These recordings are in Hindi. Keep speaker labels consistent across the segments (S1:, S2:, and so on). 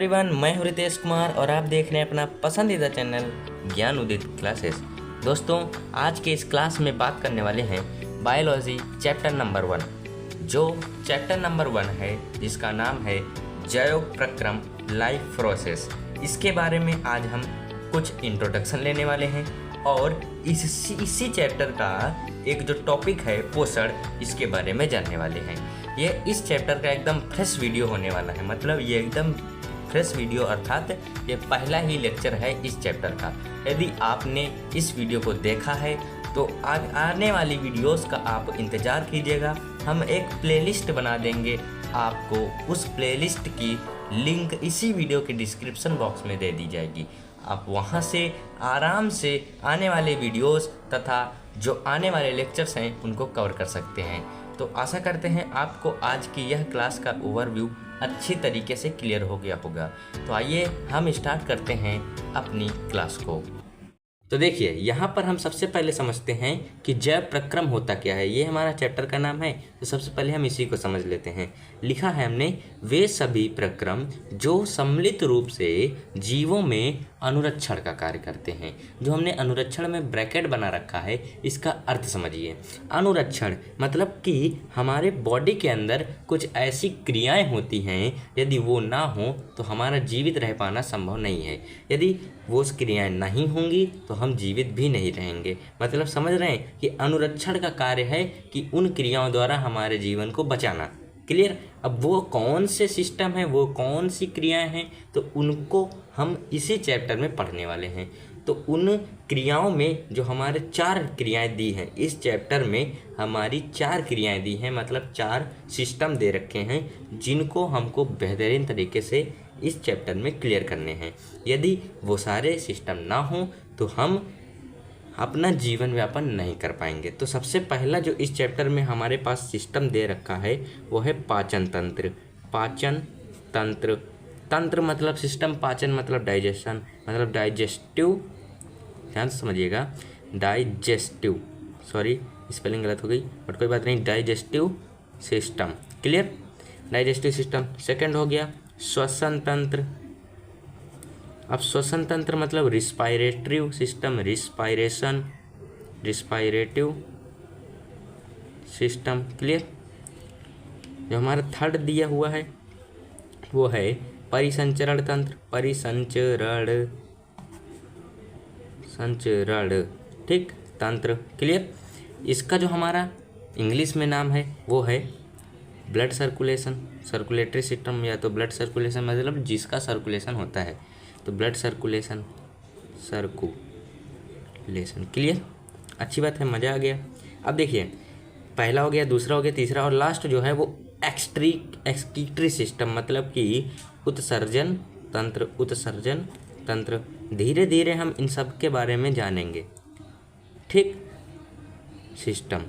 S1: एवरीवन, मैं हूं रितेश कुमार और आप देख रहे हैं अपना पसंदीदा चैनल ज्ञान उदित क्लासेस। दोस्तों, आज के इस क्लास में बात करने वाले हैं बायोलॉजी चैप्टर नंबर 1। जो चैप्टर नंबर 1 है जिसका नाम है जैव प्रक्रम लाइफ प्रोसेस। इसके बारे में आज हम कुछ इंट्रोडक्शन लेने वाले हैं और इसी चैप्टर का एक जो टॉपिक है पोषण, इसके बारे में जानने वाले हैं। ये इस चैप्टर का एकदम फ्रेश वीडियो होने वाला है, मतलब ये एकदम फ्रेश वीडियो अर्थात ये पहला ही लेक्चर है इस चैप्टर का। यदि आपने इस वीडियो को देखा है तो आने वाली वीडियोस का आप इंतज़ार कीजिएगा। हम एक प्लेलिस्ट बना देंगे, आपको उस प्लेलिस्ट की लिंक इसी वीडियो के डिस्क्रिप्शन बॉक्स में दे दी जाएगी। आप वहां से आराम से आने वाले वीडियोस तथा जो आने वाले लेक्चर्स हैं उनको कवर कर सकते हैं। तो आशा करते हैं आपको आज की यह क्लास का ओवरव्यू अच्छी तरीके से क्लियर हो गया होगा। तो आइए हम स्टार्ट करते हैं अपनी क्लास को। तो देखिए, यहाँ पर हम सबसे पहले समझते हैं कि जैव प्रक्रम होता क्या है। ये हमारा चैप्टर का नाम है, तो सबसे पहले हम इसी को समझ लेते हैं। लिखा है हमने, वे सभी प्रक्रम जो सम्मिलित रूप से जीवों में अनुरक्षण का कार्य करते हैं। जो हमने अनुरक्षण में ब्रैकेट बना रखा है, इसका अर्थ समझिए। अनुरक्षण मतलब कि हमारे बॉडी के अंदर कुछ ऐसी क्रियाएं होती हैं, यदि वो ना हो तो हमारा जीवित रह पाना संभव नहीं है। यदि वो क्रियाएं नहीं होंगी तो हम जीवित भी नहीं रहेंगे। मतलब समझ रहे हैं कि अनुरक्षण का कार्य है कि उन क्रियाओं द्वारा हमारे जीवन को बचाना। क्लियर? अब वो कौन से सिस्टम है, वो कौन सी क्रियाएं हैं, तो उनको हम इसी चैप्टर में पढ़ने वाले हैं। तो उन क्रियाओं में जो हमारे 4 क्रियाएं दी हैं, इस चैप्टर में हमारी 4 क्रियाएं दी हैं, मतलब 4 सिस्टम दे रखे हैं जिनको हमको बेहतरीन तरीके से इस चैप्टर में क्लियर करने हैं। यदि वो सारे सिस्टम ना हो तो हम अपना जीवन व्यापन नहीं कर पाएंगे। तो सबसे पहला जो इस चैप्टर में हमारे पास सिस्टम दे रखा है वो है पाचन तंत्र। पाचन तंत्र, तंत्र मतलब सिस्टम, पाचन मतलब डाइजेशन, मतलब डाइजेस्टिव। ध्यान से समझिएगा, डाइजेस्टिव, सॉरी स्पेलिंग गलत हो गई बट कोई बात नहीं, digestive system. Clear? Digestive system. Second हो गया श्वसन तंत्र। अब श्वसन तंत्र मतलब रिस्पायरेटरी सिस्टम, रिस्पायरेटिव सिस्टम। क्लियर? जो हमारा थर्ड दिया हुआ है वो है परिसंचरण तंत्र, संचरण, ठीक, तंत्र। क्लियर? इसका जो हमारा इंग्लिश में नाम है वो है ब्लड सर्कुलेशन, सर्कुलेटरी सिस्टम, या तो ब्लड सर्कुलेशन मतलब जिसका सर्कुलेशन होता है, तो ब्लड सर्कुलेशन। क्लियर? अच्छी बात है, मज़ा आ गया। अब देखिए, पहला हो गया, दूसरा हो गया, तीसरा और लास्ट जो है वो एक्सक्रीटरी सिस्टम, मतलब कि उत्सर्जन तंत्र। धीरे धीरे हम इन सब के बारे में जानेंगे, ठीक। सिस्टम,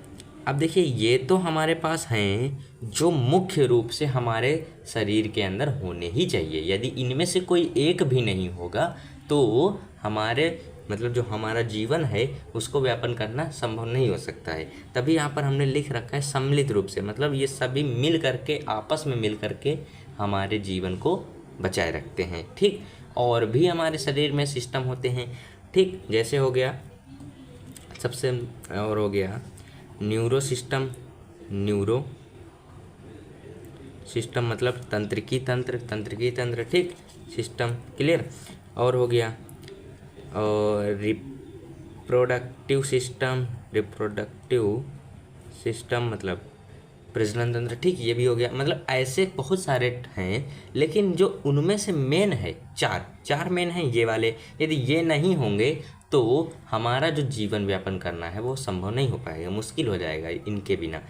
S1: अब देखिए, ये तो हमारे पास हैं जो मुख्य रूप से हमारे शरीर के अंदर होने ही चाहिए। यदि इनमें से कोई एक भी नहीं होगा तो हमारे मतलब जो हमारा जीवन है उसको व्यापन करना संभव नहीं हो सकता है। तभी यहाँ पर हमने लिख रखा है सम्मिलित रूप से, मतलब ये सभी मिल करके, आपस में मिल करके हमारे जीवन को बचाए रखते हैं, ठीक। और भी हमारे शरीर में सिस्टम होते हैं, ठीक। जैसे हो गया सबसे, और हो गया न्यूरो सिस्टम, मतलब तंत्रिकी तंत्र, ठीक, सिस्टम। क्लियर? और हो गया और रिप्रोडक्टिव सिस्टम मतलब प्रजनन तंत्र, ठीक, ये भी हो गया। मतलब ऐसे बहुत सारे हैं, लेकिन जो उनमें से मेन है, चार मेन हैं ये वाले। यदि ये नहीं होंगे तो हमारा जो जीवन व्यापन करना है वो संभव नहीं हो पाएगा, मुश्किल हो जाएगा इनके बिना।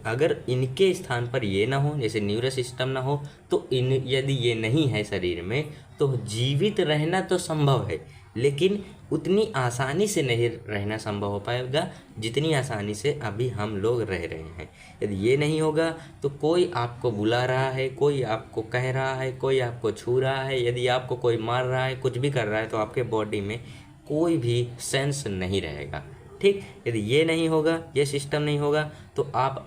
S1: अगर इनके स्थान पर ये ना हो, जैसे न्यूरो सिस्टम ना हो, तो यदि ये नहीं है शरीर में तो जीवित रहना तो संभव है, लेकिन उतनी आसानी से नहीं रहना संभव हो पाएगा जितनी आसानी से अभी हम लोग रह रहे हैं। यदि ये नहीं होगा तो कोई आपको बुला रहा है, कोई आपको कह रहा है, कोई आपको छू रहा है, यदि आपको कोई मार रहा है, कुछ भी कर रहा है, तो आपके बॉडी में कोई भी सेंस नहीं रहेगा, ठीक। यदि ये नहीं होगा, ये सिस्टम नहीं होगा, तो आप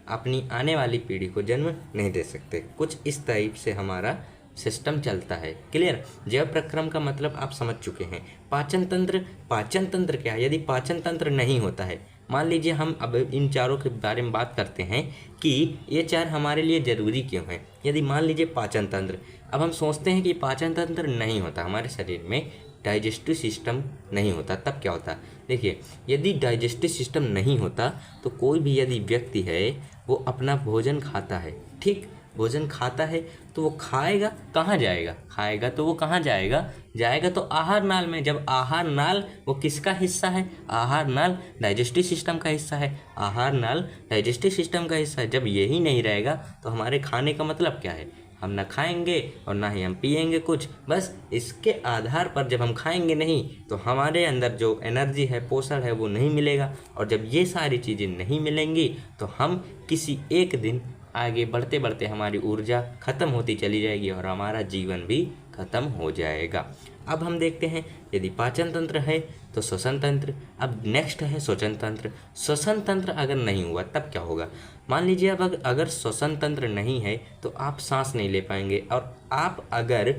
S1: अपनी आने वाली पीढ़ी को जन्म नहीं दे सकते। कुछ इस टाइप से हमारा सिस्टम चलता है। क्लियर? जैव प्रक्रम का मतलब आप समझ चुके हैं। पाचन तंत्र क्या है? यदि पाचन तंत्र नहीं होता है, मान लीजिए हम अब इन चारों के बारे में बात करते हैं कि ये चार हमारे लिए ज़रूरी क्यों हैं। यदि मान लीजिए पाचन तंत्र, अब हम सोचते हैं कि पाचन तंत्र नहीं होता, हमारे शरीर में डाइजेस्टिव सिस्टम नहीं होता, तब क्या होता? देखिए, यदि डाइजेस्टिव सिस्टम नहीं होता तो कोई भी यदि व्यक्ति है वो अपना भोजन खाता है, ठीक, भोजन खाता है तो वो खाएगा कहाँ जाएगा? खाएगा तो वो कहाँ जाएगा? जाएगा तो आहार नाल में। जब आहार नाल वो किसका हिस्सा है? आहार नाल डाइजेस्टिव सिस्टम का हिस्सा है। आहार नाल डाइजेस्टिव सिस्टम का हिस्सा है। जब यही नहीं रहेगा तो हमारे खाने का मतलब क्या है? हम ना खाएंगे और ना ही हम पिएंगे कुछ। बस इसके आधार पर जब हम खाएंगे नहीं तो हमारे अंदर जो एनर्जी है, पोषण है, वो नहीं मिलेगा। और जब ये सारी चीज़ें नहीं मिलेंगी तो हम किसी एक दिन आगे बढ़ते बढ़ते हमारी ऊर्जा खत्म होती चली जाएगी और हमारा जीवन भी खत्म हो जाएगा। अब हम देखते हैं, यदि पाचन तंत्र है तो श्वसन तंत्र। अब नेक्स्ट है श्वसन तंत्र। श्वसन तंत्र अगर नहीं हुआ तब क्या होगा? मान लीजिए अब अगर श्वसन तंत्र नहीं है तो आप सांस नहीं ले पाएंगे, और आप अगर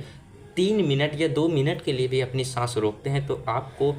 S1: 3 मिनट या 2 मिनट के लिए भी अपनी सांस रोकते हैं तो आपको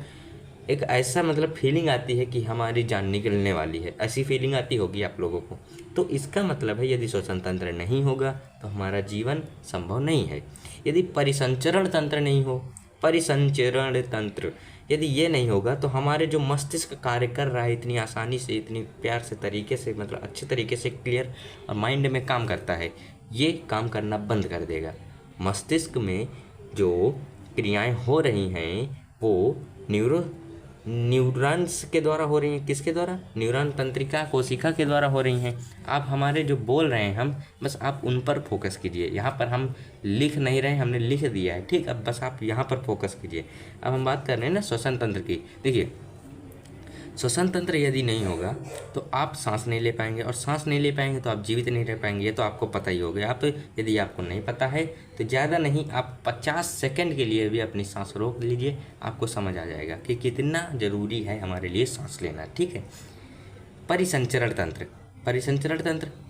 S1: एक ऐसा मतलब फीलिंग आती है कि हमारी जान निकलने वाली है, ऐसी फीलिंग आती होगी आप लोगों को। तो इसका मतलब है यदि श्वसन तंत्र नहीं होगा तो हमारा जीवन संभव नहीं है। यदि परिसंचरण तंत्र नहीं हो, परिसंचरण तंत्र यदि ये नहीं होगा तो हमारे जो मस्तिष्क कार्य कर रहा है इतनी आसानी से, इतनी प्यार से तरीके से, मतलब अच्छे तरीके से क्लियर और माइंड में काम करता है, ये काम करना बंद कर देगा। मस्तिष्क में जो क्रियाएं हो रही हैं वो न्यूरॉन्स के द्वारा हो रही हैं। किसके द्वारा? न्यूरॉन तंत्रिका कोशिका के द्वारा हो रही हैं। आप हमारे जो बोल रहे हैं हम, बस आप उन पर फोकस कीजिए। यहाँ पर हम लिख नहीं रहे हैं, हमने लिख दिया है, ठीक। अब बस आप यहाँ पर फोकस कीजिए। अब हम बात कर रहे हैं ना श्वसन तंत्र की। देखिए, श्वसन तंत्र यदि नहीं होगा तो आप सांस नहीं ले पाएंगे, और सांस नहीं ले पाएंगे तो आप जीवित नहीं रह पाएंगे। ये तो आपको पता ही होगा। आप यदि आपको नहीं पता है तो ज़्यादा नहीं, आप 50 सेकंड के लिए भी अपनी सांस रोक लीजिए, आपको समझ आ जाएगा कि कितना ज़रूरी है हमारे लिए सांस लेना, ठीक है। परिसंचरण तंत्र,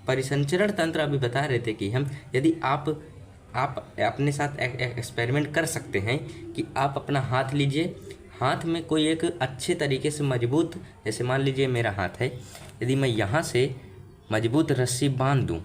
S1: परिसंचरण तंत्र अभी बता रहे थे कि हम यदि आप अपने साथ एक्सपेरिमेंट कर सकते हैं कि आप अपना हाथ लीजिए, हाथ में कोई एक अच्छे तरीके से मजबूत, जैसे मान लीजिए मेरा हाथ है, यदि मैं यहाँ से मजबूत रस्सी बांध दूँ,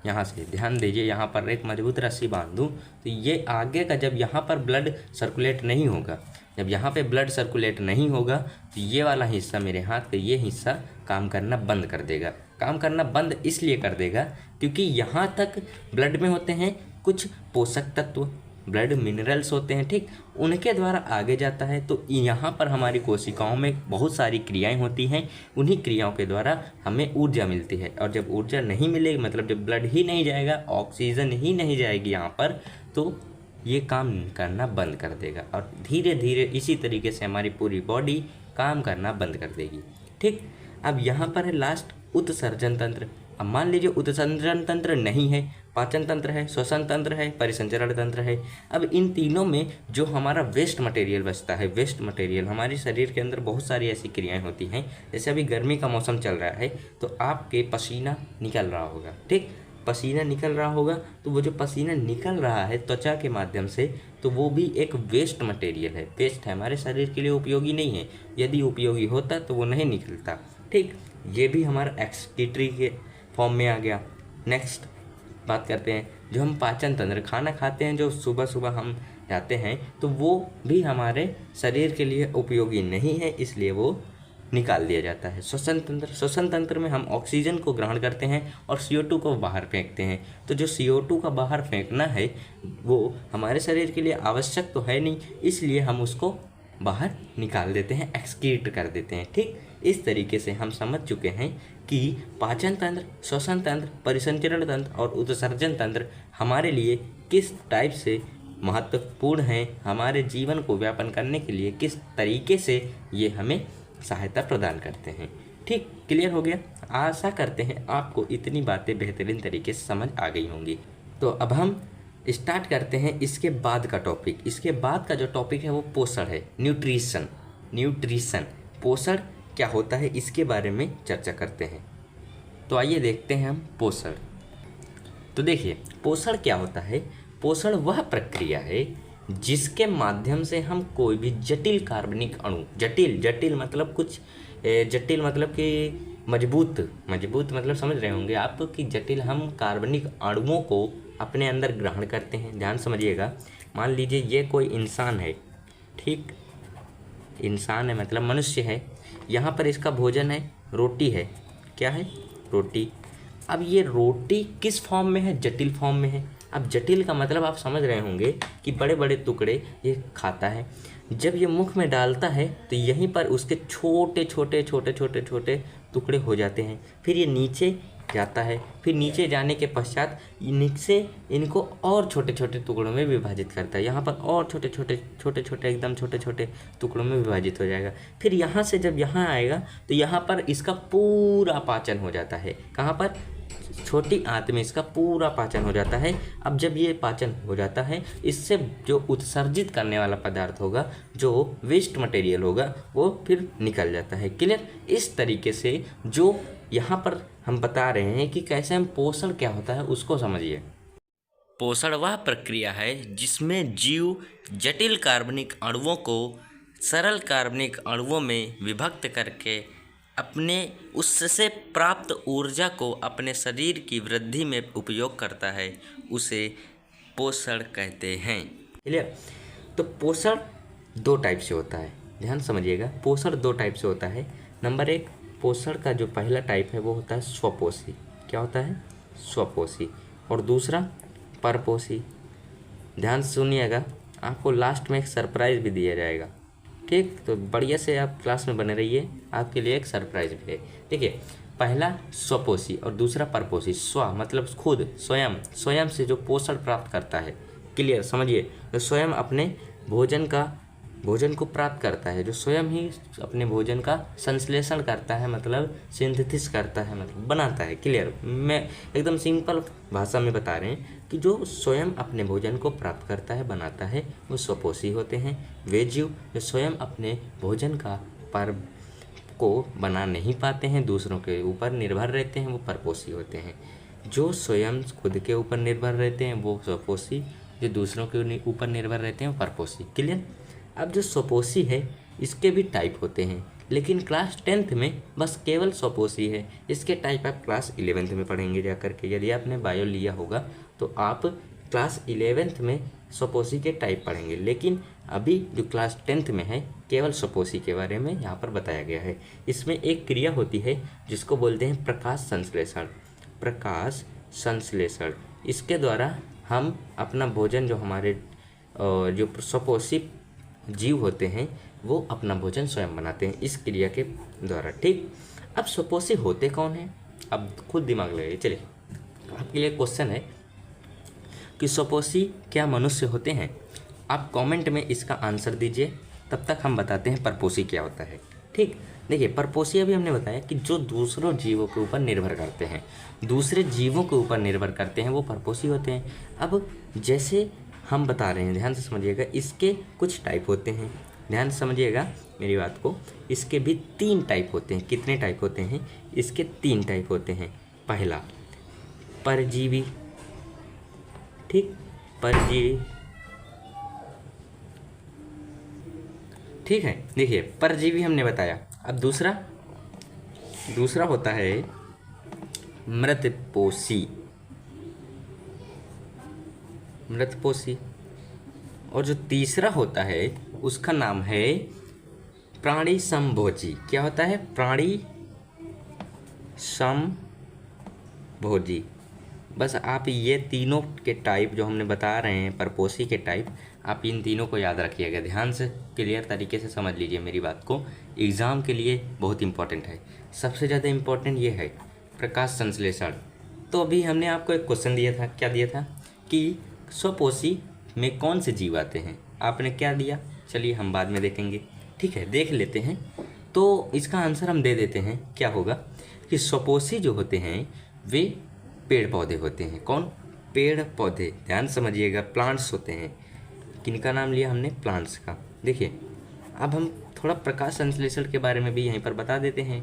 S1: यहाँ से ध्यान दीजिए, यहाँ पर एक मजबूत रस्सी बांध दूँ तो ये आगे का, जब यहाँ पर ब्लड सर्कुलेट नहीं होगा, जब यहाँ पे ब्लड सर्कुलेट नहीं होगा तो ये वाला हिस्सा, मेरे हाथ का ये हिस्सा काम करना बंद कर देगा। काम करना बंद इसलिए कर देगा क्योंकि यहाँ तक ब्लड में होते हैं कुछ पोषक तत्व, ब्लड मिनरल्स होते हैं, ठीक, उनके द्वारा आगे जाता है। तो यहाँ पर हमारी कोशिकाओं में बहुत सारी क्रियाएं होती हैं, उन्हीं क्रियाओं के द्वारा हमें ऊर्जा मिलती है। और जब ऊर्जा नहीं मिलेगी, मतलब जब ब्लड ही नहीं जाएगा, ऑक्सीजन ही नहीं जाएगी यहाँ पर, तो ये काम करना बंद कर देगा और धीरे धीरे इसी तरीके से हमारी पूरी बॉडी काम करना बंद कर देगी, ठीक। अब यहाँ पर है लास्ट उत्सर्जन तंत्र। अब मान लीजिए उत्सर्जन तंत्र नहीं है, पाचन तंत्र है, श्वसन तंत्र है, परिसंचरण तंत्र है। अब इन तीनों में जो हमारा वेस्ट मटेरियल बचता है, वेस्ट मटेरियल, हमारे शरीर के अंदर बहुत सारी ऐसी क्रियाएं होती हैं। जैसे अभी गर्मी का मौसम चल रहा है तो आपके पसीना निकल रहा होगा, ठीक, पसीना निकल रहा होगा, तो वो जो पसीना निकल रहा है त्वचा के माध्यम से, तो वो भी एक वेस्ट मटेरियल है, वेस्ट है, हमारे शरीर के लिए उपयोगी नहीं है। यदि उपयोगी होता तो वो नहीं निकलता, ठीक। ये भी हमारा एक्सक्रीटरी के फॉर्म में आ गया। नेक्स्ट बात करते हैं, जो हम पाचन तंत्र, खाना खाते हैं जो सुबह सुबह हम जाते हैं, तो वो भी हमारे शरीर के लिए उपयोगी नहीं है, इसलिए वो निकाल दिया जाता है। श्वसन तंत्र, श्वसन तंत्र में हम ऑक्सीजन को ग्रहण करते हैं और CO2 को बाहर फेंकते हैं। तो जो CO2 का बाहर फेंकना है वो हमारे शरीर के लिए आवश्यक तो है नहीं, इसलिए हम उसको बाहर निकाल देते हैं, एक्सक्रीट कर देते हैं, ठीक। इस तरीके से हम समझ चुके हैं कि पाचन तंत्र, श्वसन तंत्र, परिसंचरण तंत्र और उत्सर्जन तंत्र हमारे लिए किस टाइप से महत्वपूर्ण हैं, हमारे जीवन को व्यापन करने के लिए किस तरीके से ये हमें सहायता प्रदान करते हैं, ठीक। क्लियर हो गया? आशा करते हैं आपको इतनी बातें बेहतरीन तरीके से समझ आ गई होंगी। तो अब हम स्टार्ट करते हैं इसके बाद का टॉपिक। इसके बाद का जो टॉपिक है वो पोषण है, न्यूट्रिशन। न्यूट्रिशन, पोषण क्या होता है इसके बारे में चर्चा करते हैं। तो आइए देखते हैं हम पोषण। तो देखिए, पोषण क्या होता है? पोषण वह प्रक्रिया है जिसके माध्यम से हम कोई भी जटिल कार्बनिक अणु, जटिल जटिल मतलब कुछ जटिल मतलब कि मजबूत, मजबूत मतलब समझ रहे होंगे आप कि जटिल, हम कार्बनिक अणुओं को अपने अंदर ग्रहण करते हैं। ध्यान समझिएगा, मान लीजिए ये कोई इंसान है, ठीक, इंसान है मतलब मनुष्य है, यहाँ पर इसका भोजन है, रोटी है, क्या है, रोटी। अब ये रोटी किस फॉर्म में है, जटिल फॉर्म में है। अब जटिल का मतलब आप समझ रहे होंगे कि बड़े बड़े टुकड़े ये खाता है। जब ये मुख में डालता है तो यहीं पर उसके छोटे छोटे छोटे छोटे छोटे टुकड़े हो जाते हैं, फिर ये नीचे जाता है, फिर नीचे जाने के पश्चात नीचे इनको और छोटे छोटे टुकड़ों में विभाजित करता है, यहाँ पर और छोटे छोटे छोटे छोटे एकदम छोटे छोटे टुकड़ों में विभाजित हो जाएगा। फिर यहाँ से जब यहाँ आएगा तो यहाँ पर इसका पूरा पाचन हो जाता है, कहाँ पर, छोटी आंत में इसका पूरा पाचन हो जाता है। अब जब ये पाचन हो जाता है, इससे जो उत्सर्जित करने वाला पदार्थ होगा, जो वेस्ट मटेरियल होगा, वो फिर निकल जाता है। क्लियर। इस तरीके से जो यहाँ पर हम बता रहे हैं कि कैसे हम पोषण क्या होता है उसको समझिए। पोषण वह प्रक्रिया है जिसमें जीव जटिल कार्बनिक अणुओं को सरल कार्बनिक अणुओं में विभक्त करके अपने उससे प्राप्त ऊर्जा को अपने शरीर की वृद्धि में उपयोग करता है, उसे पोषण कहते हैं। क्लियर। तो पोषण दो टाइप से होता है, ध्यान समझिएगा। पोषण दो टाइप से होता है। नंबर एक, पोषण का जो पहला टाइप है वो होता है स्वपोषी। क्या होता है, स्वपोषी। और दूसरा परपोषी। ध्यान सुनिएगा, आपको लास्ट में एक सरप्राइज भी दिया जाएगा, ठीक। तो बढ़िया से आप क्लास में बने रहिए, आपके लिए एक सरप्राइज भी है। देखिए, पहला स्वपोषी और दूसरा परपोषी। स्व मतलब खुद, स्वयं, स्वयं से जो पोषण प्राप्त करता है। क्लियर, समझिए। तो स्वयं अपने भोजन को प्राप्त करता है, जो स्वयं ही अपने भोजन का संश्लेषण करता है, मतलब सिंथेसिस करता है, मतलब बनाता है। क्लियर। मैं एकदम सिंपल भाषा में बता रहे हैं कि जो स्वयं अपने भोजन को प्राप्त करता है, बनाता है, वो स्वपोषी होते हैं। वे जीव जो स्वयं अपने भोजन को बना नहीं पाते हैं, दूसरों के ऊपर निर्भर रहते हैं, वो परपोषी होते हैं। जो स्वयं खुद के ऊपर निर्भर रहते हैं वो स्वपोषी, जो दूसरों के ऊपर निर्भर रहते हैं वो परपोषी। क्लियर। अब जो स्वपोषी है इसके भी टाइप होते हैं, लेकिन क्लास 10th में बस केवल स्वपोषी है। इसके टाइप आप क्लास 11th में पढ़ेंगे जा करके। यदि आपने बायो लिया होगा तो आप क्लास 11th में स्वपोषी के टाइप पढ़ेंगे, लेकिन अभी जो क्लास 10th में है केवल स्वपोषी के बारे में यहाँ पर बताया गया है। इसमें एक क्रिया होती है जिसको बोलते हैं प्रकाश संश्लेषण। प्रकाश संश्लेषण, इसके द्वारा हम अपना भोजन, जो हमारे जो स्वपोषी जीव होते हैं वो अपना भोजन स्वयं बनाते हैं इस क्रिया के द्वारा, ठीक। अब स्वपोषी होते कौन हैं, अब खुद दिमाग लगाइए। चलिए, आपके लिए क्वेश्चन है कि स्वपोषी क्या मनुष्य होते हैं। आप कमेंट में इसका आंसर दीजिए, तब तक हम बताते हैं परपोषी क्या होता है, ठीक। देखिए, परपोषी अभी हमने बताया कि जो दूसरों जीवों के ऊपर निर्भर करते हैं, दूसरे जीवों के ऊपर निर्भर करते हैं, वो परपोषी होते हैं। अब जैसे हम बता रहे हैं, ध्यान से समझिएगा, इसके कुछ टाइप होते हैं, ध्यान से समझिएगा मेरी बात को। इसके भी 3 टाइप होते हैं। कितने टाइप होते हैं इसके? 3 टाइप होते हैं। पहला परजीवी, ठीक, परजीवी, ठीक है। देखिए, परजीवी हमने बताया। अब दूसरा होता है मृतपोषी, मृतपोषी। और जो तीसरा होता है उसका नाम है प्राणी समभोजी। क्या होता है? प्राणी समभोजी। बस आप ये तीनों के टाइप जो हमने बता रहे हैं, परपोषी के टाइप, आप इन तीनों को याद रखिएगा, ध्यान से क्लियर तरीके से समझ लीजिए मेरी बात को। एग्ज़ाम के लिए बहुत इंपॉर्टेंट है। सबसे ज़्यादा इम्पोर्टेंट ये है प्रकाश संश्लेषण। तो अभी हमने आपको एक क्वेश्चन दिया था, क्या दिया था कि स्वपोषी में कौन से जीव आते हैं, आपने क्या दिया? चलिए हम बाद में देखेंगे, ठीक है, देख लेते हैं। तो इसका आंसर हम दे देते हैं। क्या होगा कि स्वपोषी जो होते हैं वे पेड़ पौधे होते हैं। कौन? पेड़ पौधे। ध्यान समझिएगा, प्लांट्स होते हैं। किनका नाम लिया हमने? प्लांट्स का। देखिए, अब हम थोड़ा प्रकाश संश्लेषण के बारे में भी यहीं पर बता देते हैं,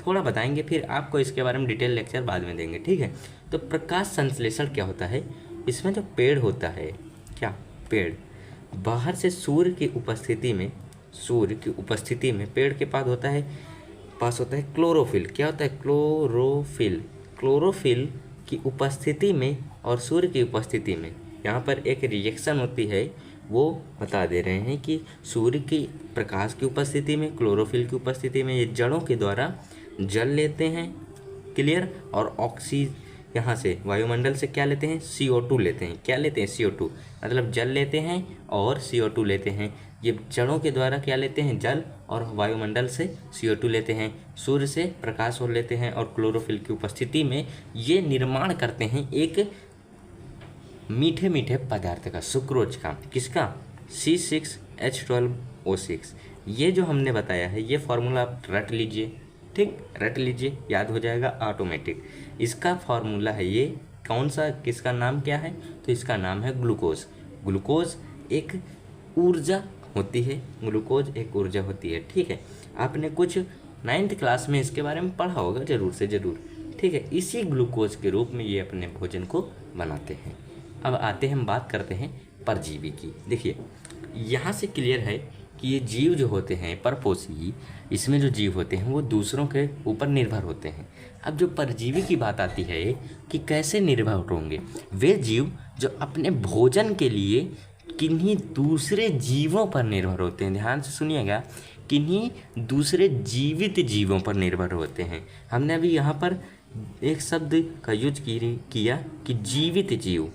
S1: थोड़ा बताएंगे, फिर आपको इसके बारे में डिटेल लेक्चर बाद में देंगे, ठीक है। तो प्रकाश संश्लेषण क्या होता है? इसमें जो पेड़ होता है, क्या पेड़, बाहर से सूर्य की उपस्थिति में पेड़ के पास होता है क्लोरोफिल। क्या होता है? क्लोरोफिल की उपस्थिति में और सूर्य की उपस्थिति में यहाँ पर एक रिएक्शन होती है, वो बता दे रहे हैं कि सूर्य की प्रकाश की उपस्थिति में, क्लोरोफिल की उपस्थिति में ये जड़ों के द्वारा जल लेते हैं, क्लियर। और यहाँ से वायुमंडल से क्या लेते हैं? CO2 लेते हैं। क्या लेते हैं? CO2, मतलब जल लेते हैं और CO2 लेते हैं। ये जड़ों के द्वारा क्या लेते हैं? जल, और वायुमंडल से CO2 लेते हैं, सूर्य से प्रकाश और लेते हैं, और क्लोरोफिल की उपस्थिति में ये निर्माण करते हैं एक मीठे मीठे पदार्थ का, सुक्रोज का। किसका? C6H12O6। ये जो हमने बताया है, ये फॉर्मूला आप रट लीजिए, ठीक, रट लीजिए, याद हो जाएगा ऑटोमेटिक। इसका फॉर्मूला है ये, कौन सा, किसका नाम क्या है? तो इसका नाम है ग्लूकोज। ग्लूकोज एक ऊर्जा होती है, ग्लूकोज एक ऊर्जा होती है, ठीक है। आपने कुछ 9th क्लास में इसके बारे में पढ़ा होगा ज़रूर से ज़रूर, ठीक है। इसी ग्लूकोज के रूप में ये अपने भोजन को बनाते हैं। अब आते हैं, हम बात करते हैं परजीवी की। देखिए यहाँ से क्लियर है कि ये जीव जो होते हैं परपोषी, इसमें जो जीव होते हैं वो दूसरों के ऊपर निर्भर होते हैं। अब जो परजीवी की बात आती है कि कैसे निर्भर होंगे, वे जीव जो अपने भोजन के लिए किन्हीं दूसरे जीवों पर निर्भर होते हैं। ध्यान से सुनिएगा, किन्हीं दूसरे जीवित जीवों पर निर्भर होते हैं। हमने अभी यहाँ पर एक शब्द का यूज किया कि जीवित जीव।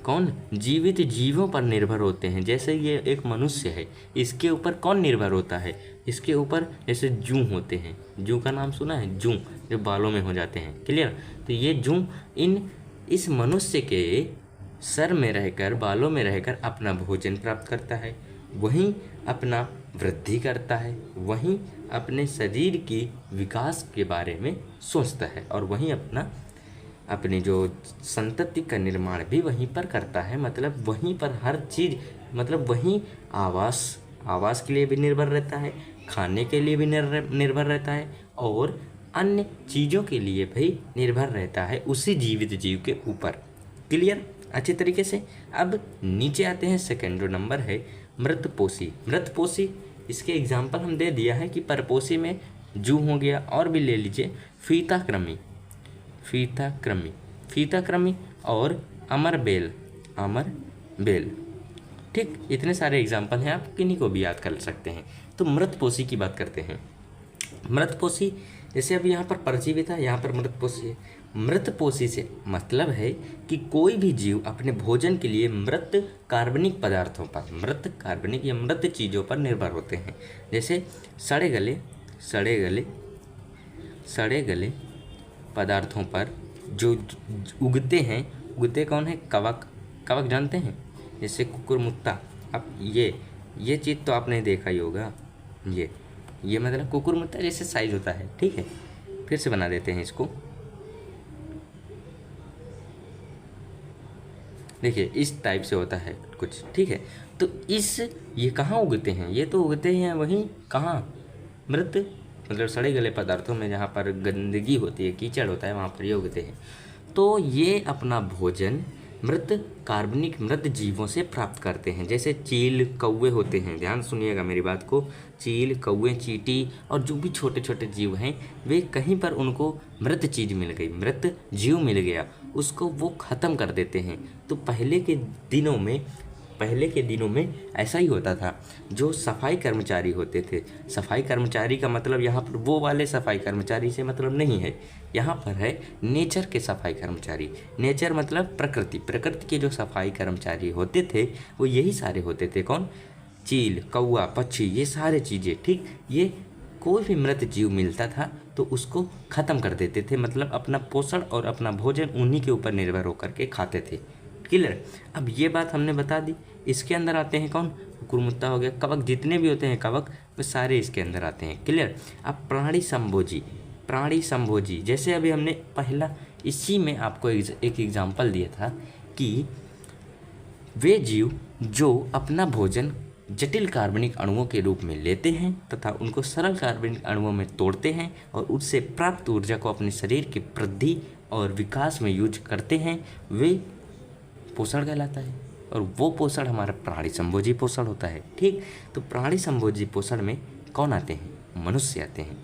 S1: कौन? जीवित जीवों पर निर्भर होते हैं। जैसे ये एक मनुष्य है, इसके ऊपर कौन निर्भर होता है? इसके ऊपर जैसे जूं होते हैं, जूं का नाम सुना है? जूं जो बालों में हो जाते हैं, क्लियर। तो ये जूं इस मनुष्य के सर में रहकर, बालों में रहकर अपना भोजन प्राप्त करता है, वहीं अपना वृद्धि करता है, वहीं अपने शरीर की विकास के बारे में सोचता है, और वहीं अपनी जो संतति का निर्माण भी वहीं पर करता है। मतलब वहीं पर हर चीज़, मतलब वहीं आवास के लिए भी निर्भर रहता है, खाने के लिए भी निर्भर रहता है, और अन्य चीज़ों के लिए भी निर्भर रहता है उसी जीवित जीव के ऊपर, क्लियर अच्छे तरीके से। अब नीचे आते हैं, सेकेंड जो नंबर है मृतपोषी। मृतपोषी, इसके एग्जाम्पल हम दे दिया है कि परपोषी में जूं हो गया, और भी ले लीजिए फीताक्रमी और अमरबेल, ठीक। इतने सारे एग्जाम्पल हैं, आप किन्हीं को भी याद कर सकते हैं। तो मृतपोषी की बात करते हैं। मृतपोषी, जैसे अभी यहाँ पर परजीवी था, यहाँ पर मृतपोषी है। मृतपोषी से मतलब है कि कोई भी जीव अपने भोजन के लिए मृत कार्बनिक पदार्थों पर, मृत कार्बनिक या मृत चीज़ों पर निर्भर होते हैं। जैसे सड़े गले पदार्थों पर जो उगते कौन है? कवक जानते हैं? जैसे कुकुरमुत्ता। अब ये चीज़ तो आपने देखा ही होगा, ये मतलब कुकुरमुत्ता जैसे साइज होता है, ठीक है। फिर से बना देते हैं इसको, देखिए इस टाइप से होता है कुछ, ठीक है। तो ये कहाँ उगते हैं? ये तो उगते हैं वहीं, कहाँ? मृत मतलब सड़े गले पदार्थों में, जहाँ पर गंदगी होती है, कीचड़ होता है, वहाँ पर ये उगते हैं। तो ये अपना भोजन मृत कार्बनिक मृत जीवों से प्राप्त करते हैं। जैसे चील, कौवे होते हैं, ध्यान सुनिएगा मेरी बात को। चील, कौवे, चींटी और जो भी छोटे छोटे जीव हैं, वे कहीं पर उनको मृत चीज़ मिल गई, मृत जीव मिल गया, उसको वो ख़त्म कर देते हैं। तो पहले के दिनों में ऐसा ही होता था। जो सफाई कर्मचारी होते थे, सफाई कर्मचारी का मतलब यहाँ पर वो वाले सफाई कर्मचारी से मतलब नहीं है, यहाँ पर है नेचर के सफाई कर्मचारी। नेचर मतलब प्रकृति के जो सफाई कर्मचारी होते थे वो यही सारे होते थे। कौन? चील, कौवा, पक्षी, ये सारे चीज़ें, ठीक। ये कोई भी मृत जीव मिलता था तो उसको ख़त्म कर देते थे, मतलब अपना पोषण और अपना भोजन उन्हीं के ऊपर निर्भर होकर के खाते थे, क्लियर। अब ये बात हमने बता दी। इसके अंदर आते हैं कौन? कुकुरमुत्ता हो गया, कवक, जितने भी होते हैं कवक, वो सारे इसके अंदर आते हैं, क्लियर। अब प्राणी संभोजी, जैसे अभी हमने पहला इसी में आपको एक एग्जाम्पल दिया था कि वे जीव जो अपना भोजन जटिल कार्बनिक अणुओं के रूप में लेते हैं तथा उनको सरल कार्बनिक अणुओं में तोड़ते हैं और उससे प्राप्त ऊर्जा को अपने शरीर की वृद्धि और विकास में यूज करते हैं, वे
S2: पोषण कहलाता है, और वो पोषण हमारा प्राणी संभोजी पोषण होता है। ठीक, तो प्राणी संभोजी पोषण में कौन आते हैं? मनुष्य आते हैं।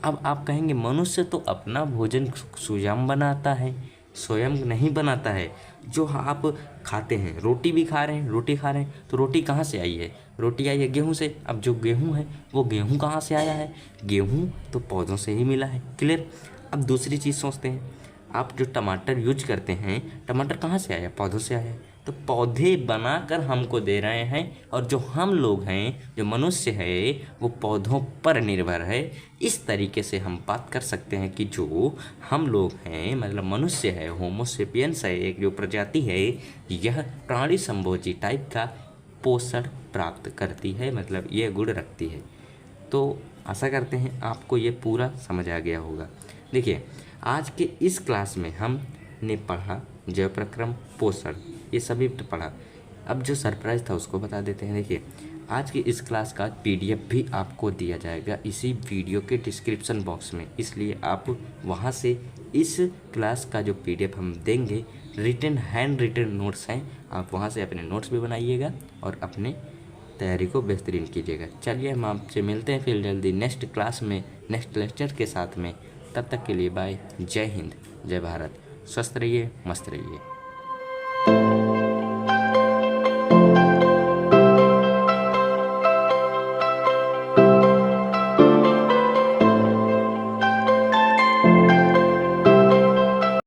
S2: अब आप कहेंगे मनुष्य तो अपना भोजन स्वयं बनाता है, स्वयं नहीं बनाता है। जो आप खाते हैं, रोटी भी खा रहे हैं, रोटी खा रहे हैं, तो रोटी कहाँ से आई है? रोटी आई है गेहूं से। अब जो गेहूं है वो गेहूं कहाँ से आया है? गेहूं तो पौधों से ही मिला है। क्लियर। अब दूसरी चीज़ सोचते हैं, आप जो टमाटर यूज करते हैं, टमाटर कहाँ से आया? पौधों से आया है। तो पौधे बनाकर हमको दे रहे हैं, और जो हम लोग हैं, जो मनुष्य है, वो पौधों पर निर्भर है। इस तरीके से हम बात कर सकते हैं कि जो हम लोग हैं, मतलब मनुष्य है, होमोसेपियंस है, एक जो प्रजाति है, यह प्राणी संभोजी टाइप का पोषण प्राप्त करती है, मतलब ये गुण रखती है। तो आशा करते हैं आपको ये पूरा समझ आ गया होगा। देखिए, आज के इस क्लास में हमने पढ़ा जैव प्रक्रम, पोषण, ये सभी पढ़ा। अब जो सरप्राइज़ था उसको बता देते हैं। देखिए, आज की इस क्लास का PDF भी आपको दिया जाएगा इसी वीडियो के डिस्क्रिप्शन बॉक्स में, इसलिए आप वहाँ से इस क्लास का जो PDF हम देंगे, रिटन हैंड रिटन नोट्स हैं, आप वहाँ से अपने नोट्स भी बनाइएगा और अपने तैयारी को बेहतरीन कीजिएगा। चलिए, हम आपसे मिलते हैं फिर जल्दी नेक्स्ट क्लास में, नेक्स्ट लेक्चर के साथ में। तब तक के लिए बाय। जय हिंद, जय भारत। स्वस्थ रहिए, मस्त रहिए।